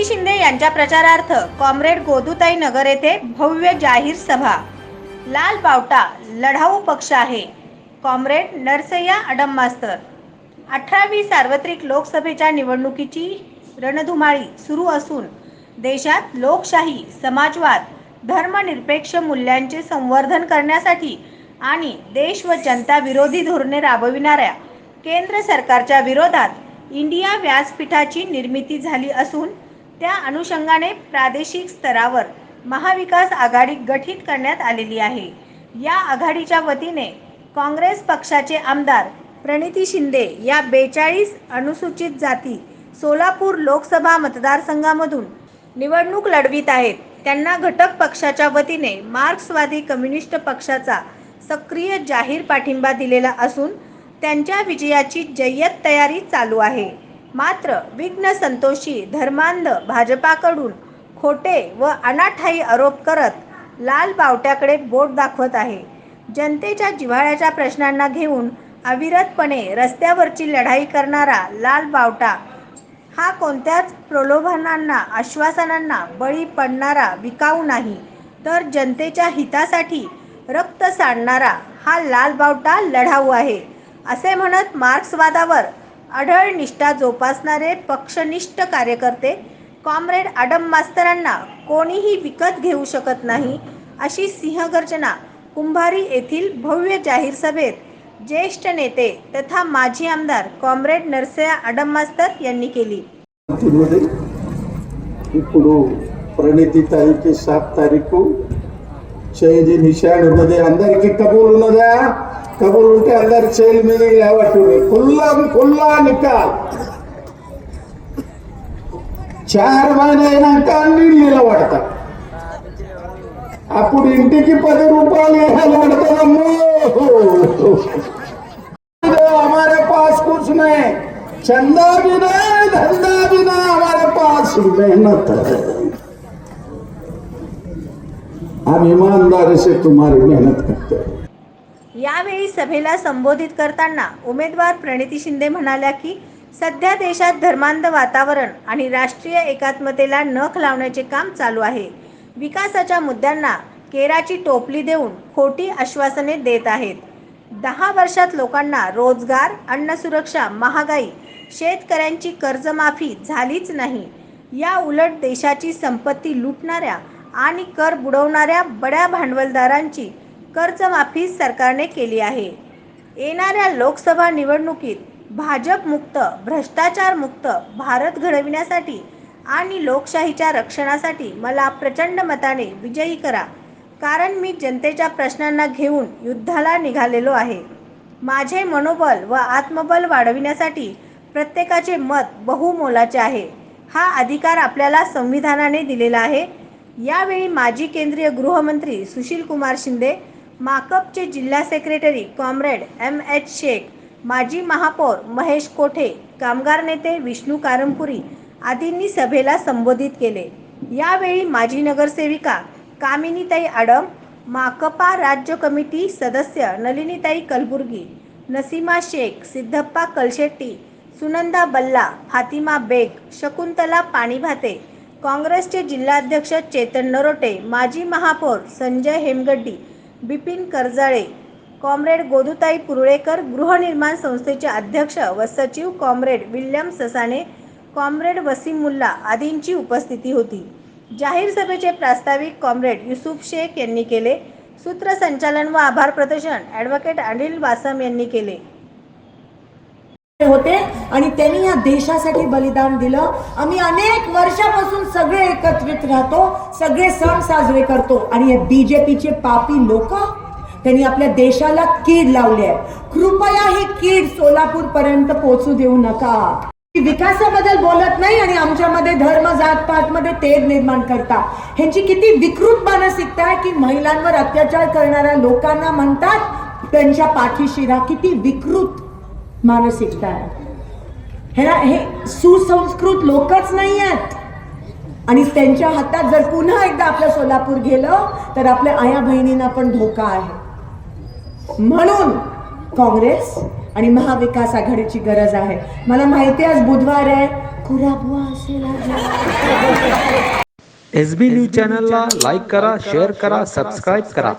प्रणिती शिंदे यांच्या प्रचारार्थ कॉम्रेड गोदूताई नगर येथे भव्य जाहीर सभा। लाल बावटा लढाऊ पक्ष आहे। कॉम्रेड नरसय्या अडम मास्तर। 18वी सार्वत्रिक लोकसभेच्या निवडणुकीची रणधुमाळी सुरू असून देशात लोकशाही, समाजवाद, धर्मनिरपेक्ष मूल्यांचे संवर्धन करण्यासाठी आणि देश व जनता विरोधी धोरणे राबविणाऱ्या केंद्र सरकारच्या विरोधात इंडिया व्यासपीठाची निर्मिती झाली असून त्या अनुषंगाने प्रादेशिक स्तरावर महाविकास आघाडी गठीत करण्यात आलेली आहे। या आघाडीच्या वतीने काँग्रेस पक्षाचे आमदार प्रणिती शिंदे या 42 अनुसूचित जाती सोलापूर लोकसभा मतदारसंघामधून निवडणूक लढवित आहेत। त्यांना घटक पक्षाच्या वतीने मार्क्सवादी कम्युनिस्ट पक्षाचा सक्रिय जाहीर पाठिंबा दिलेला असून त्यांच्या विजयाची जय्यत तयारी चालू आहे। मात्र विघ्न संतोषी धर्मांध भाजपाकडून खोटे व अनाठायी आरोप करत लाल बावट्याकडे बोट दाखवत आहे। जनतेच्या जिव्हाळ्याच्या प्रश्नांना घेऊन अविरतपणे रस्त्यावरची लढाई करणारा लाल बावटा हा कोणत्याच प्रलोभनांना, आश्वासनांना बळी पडणारा विकाऊ नाही, तर जनतेच्या हितासाठी रक्त सांडणारा हा लाल बावटा लढाऊ आहे, असे म्हणत मार्क्सवादावर अढळ निष्ठा जोपासणारे पक्षनिष्ठ कार्यकर्ते कॉम्रेड अडम मास्तरांना कोणीही विकत घेऊ शकत नाही, अशी सिंहगर्जना कुंभारी येथील भव्य जाहीर सभेत ज्येष्ठ नेते तथा माजी आमदार कॉम्रेड नरसय्या अडम मास्तर यांनी केली। प्रणिती ताई की 7 तारीख को शहीदी निशान मध्ये अंदर की कबूल न गया, कबूल उनके अंदर जेल में खुला निकाल 4 महीने నీళ్ళు పడతా అప్పుడు ఇంటికి 10 రూపాయలు వేయాలి हमारे पास कुछ नहीं, चंदा भी नहीं, धंधा भी नहीं, हमारे पास मेहनत है। हम ईमानदारी से तुम्हारी मेहनत करते हैं। यावेळी सभेला संबोधित करताना उमेदवार प्रणिती शिंदे म्हणाल्या की सध्या देशात धर्मांध वातावरण आणि राष्ट्रीय एकात्मतेला नख लावण्याचे काम चालू आहे। विकासाच्या मुद्द्यांना केराची टोपली देऊन खोटी आश्वासने देत आहेत। 10 वर्षात लोकांना रोजगार, अन्न सुरक्षा, महागाई, शेतकऱ्यांची कर्जमाफी झालीच नाही। या उलट देशाची संपत्ती लुटणाऱ्या आणि कर बुडवणाऱ्या बड्या भांडवलदारांची कर्जमाफी सरकारने केली आहे। येणाऱ्या लोकसभा निवडणुकीत भाजप मुक्त, भ्रष्टाचार मुक्त भारत घडविण्यासाठी आणि लोकशाहीच्या रक्षणासाठी मला प्रचंड मताने विजयी करा, कारण मी जनतेच्या प्रश्नांना घेऊन युद्धाला निघालेलो आहे। माझे मनोबल व आत्मबल वाढविण्यासाठी प्रत्येकाचे मत बहुमोलाचे आहे। हा अधिकार आपल्याला संविधानाने दिलेला आहे। यावेळी माजी केंद्रीय गृहमंत्री सुशील कुमार शिंदे, माकपचे जिल्हा सेक्रेटरी कॉम्रेड M.H. शेख, माजी महापौर महेश कोठे, कामगार नेते विष्णू कारंपुरी आदींनी सभेला संबोधित केले। यावेळी माजी नगरसेविका कामिनीताई आडम, माकपा राज्य कमिटी सदस्य नलिनीताई कलबुर्गी, नसीमा शेख, सिद्धप्पा कलशेट्टी, सुनंदा बल्ला, फातिमा बेग, शकुंतला पाणीभाते, काँग्रेसचे जिल्हाध्यक्ष चेतन नरोटे, माजी महापौर संजय हेमगड्डी, बिपिन करजाळे, कॉम्रेड गोदूताई पुरळेकर, गृहनिर्माण संस्थेचे अध्यक्ष व सचिव comrade William Sasane, comrade Wasim Mulla आदींची उपस्थिती होती। जाहीर सभेचे प्रास्ताविक कॉम्रेड युसुफ शेख यांनी केले। सूत्रसंचालन व आभार प्रदर्शन ॲडव्होकेट अनिल वासम यांनी केले होते आणि त्यांनी या देशासाठी बलिदान दिलं। आम्ही अनेक वर्षापासून सगळे एकत्रित राहतो, सगळे सण साजरे करतो आणि हे बीजेपीचे पापी लोक त्यांनी आपल्या देशाला कीड लावली आहे। कृपया ही कीड सोलापूर पर्यंत पोहोचू देऊ नका। विकासाबद्दल बोलत नाही आणि आमच्यामध्ये धर्म जात पात मध्ये तेढ निर्माण करता। ह्यांची किती विकृत मानसिकता आहे की महिलांवर अत्याचार करणाऱ्या लोकांना म्हणतात त्यांच्या पाठीशी राहा। किती विकृत मानसिकता आहे। हे सुसंस्कृत लोकच नाही आहेत आणि त्यांच्या हातात जर पुन्हा एकदा आपलं सोलापूर गेलं तर आपल्या आया बहिणींना पण धोका आहे। म्हणून काँग्रेस आणि महाविकास आघाडीची गरज आहे। मला माहिती आहे आज बुधवार आहे, खुराबुवा असेल आज. SB न्यूज चॅनलला लाईक करा, शेअर करा, सबस्क्राईब करा.